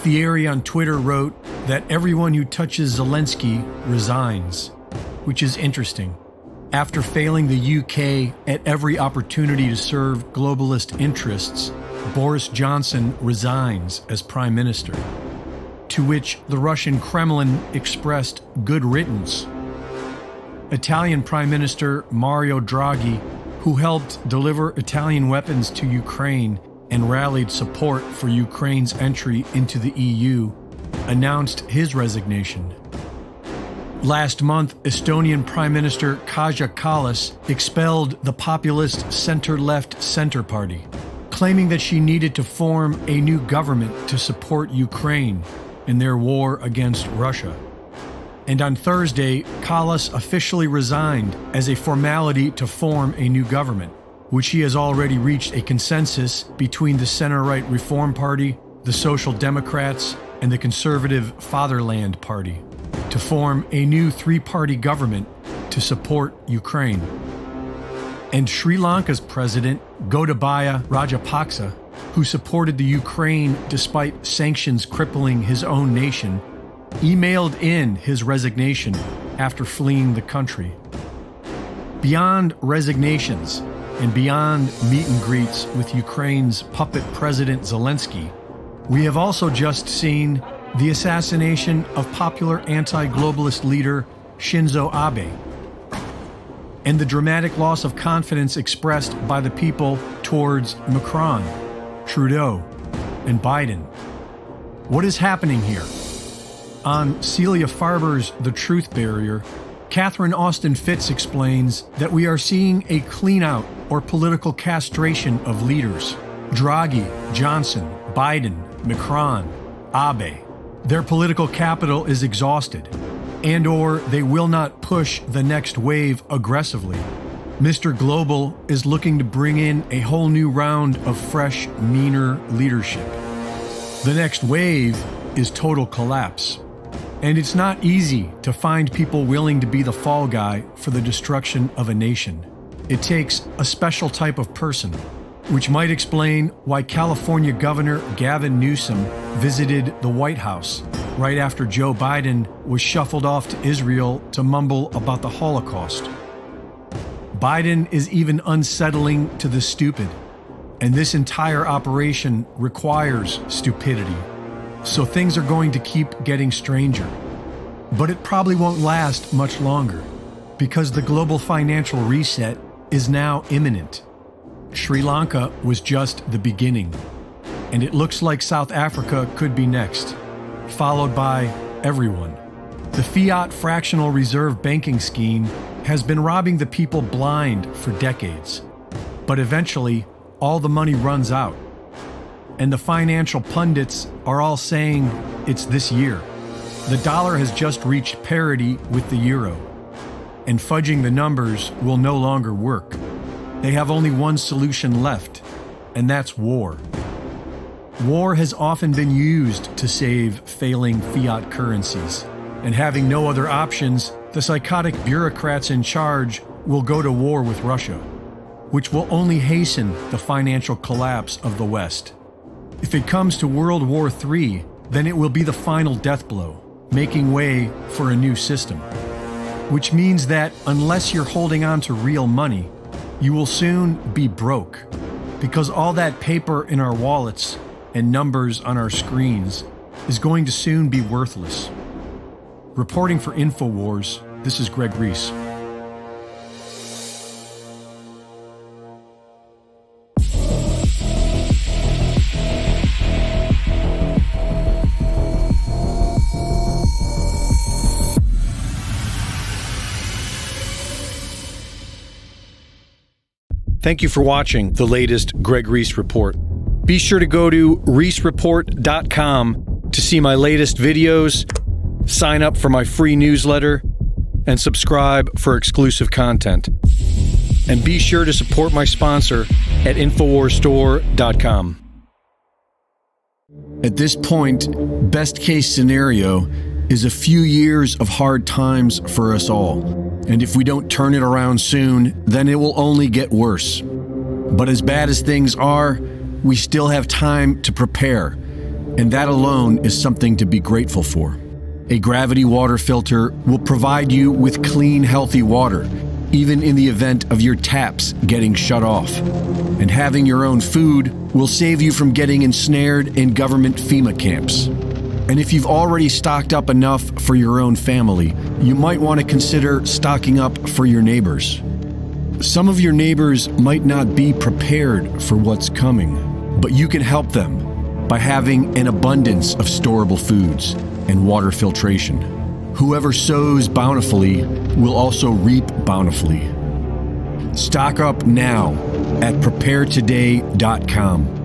Thierry on Twitter wrote that everyone who touches Zelensky resigns, which is interesting. After failing the UK at every opportunity to serve globalist interests, Boris Johnson resigns as Prime Minister, to which the Russian Kremlin expressed good riddance. Italian Prime Minister Mario Draghi, who helped deliver Italian weapons to Ukraine and rallied support for Ukraine's entry into the EU, announced his resignation. Last month, Estonian Prime Minister Kaja Kallas expelled the populist center-left Centre Party, claiming that she needed to form a new government to support Ukraine in their war against Russia. And on Thursday, Kallas officially resigned as a formality to form a new government, which he has already reached a consensus between the center-right Reform Party, the Social Democrats, and the conservative Fatherland Party, to form a new three-party government to support Ukraine. And Sri Lanka's president, Gotabaya Rajapaksa, who supported the Ukraine despite sanctions crippling his own nation, emailed in his resignation after fleeing the country. Beyond resignations and beyond meet and greets with Ukraine's puppet President Zelensky, we have also just seen the assassination of popular anti-globalist leader Shinzo Abe, and the dramatic loss of confidence expressed by the people towards Macron, Trudeau, and Biden. What is happening here? On Celia Farber's The Truth Barrier, Catherine Austin Fitz explains that we are seeing a clean-out or political castration of leaders. Draghi, Johnson, Biden, Macron, Abe. Their political capital is exhausted, and/or they will not push the next wave aggressively. Mr. Global is looking to bring in a whole new round of fresh, meaner leadership. The next wave is total collapse. And it's not easy to find people willing to be the fall guy for the destruction of a nation. It takes a special type of person, which might explain why California Governor Gavin Newsom visited the White House right after Joe Biden was shuffled off to Israel to mumble about the Holocaust. Biden is even unsettling to the stupid, and this entire operation requires stupidity. So things are going to keep getting stranger. But it probably won't last much longer, because the global financial reset is now imminent. Sri Lanka was just the beginning, and it looks like South Africa could be next, followed by everyone. The fiat fractional reserve banking scheme has been robbing the people blind for decades, but eventually all the money runs out. And the financial pundits are all saying it's this year. The dollar has just reached parity with the euro, and fudging the numbers will no longer work. They have only one solution left, and that's war. War has often been used to save failing fiat currencies, and having no other options, the psychotic bureaucrats in charge will go to war with Russia, which will only hasten the financial collapse of the West. If it comes to World War III, then it will be the final death blow, making way for a new system. Which means that unless you're holding on to real money, you will soon be broke, because all that paper in our wallets and numbers on our screens is going to soon be worthless. Reporting for InfoWars, this is Greg Reese. Thank you for watching the latest Greg Reese Report. Be sure to go to reesereport.com to see my latest videos, sign up for my free newsletter, and subscribe for exclusive content. And be sure to support my sponsor at InfoWarsStore.com. At this point, best case scenario is a few years of hard times for us all. And if we don't turn it around soon, then it will only get worse. But as bad as things are, we still have time to prepare. and that alone is something to be grateful for. A gravity water filter will provide you with clean, healthy water, even in the event of your taps getting shut off. And having your own food will save you from getting ensnared in government FEMA camps. And if you've already stocked up enough for your own family, you might want to consider stocking up for your neighbors. Some of your neighbors might not be prepared for what's coming, but you can help them by having an abundance of storable foods and water filtration. Whoever sows bountifully will also reap bountifully. Stock up now at preparetoday.com.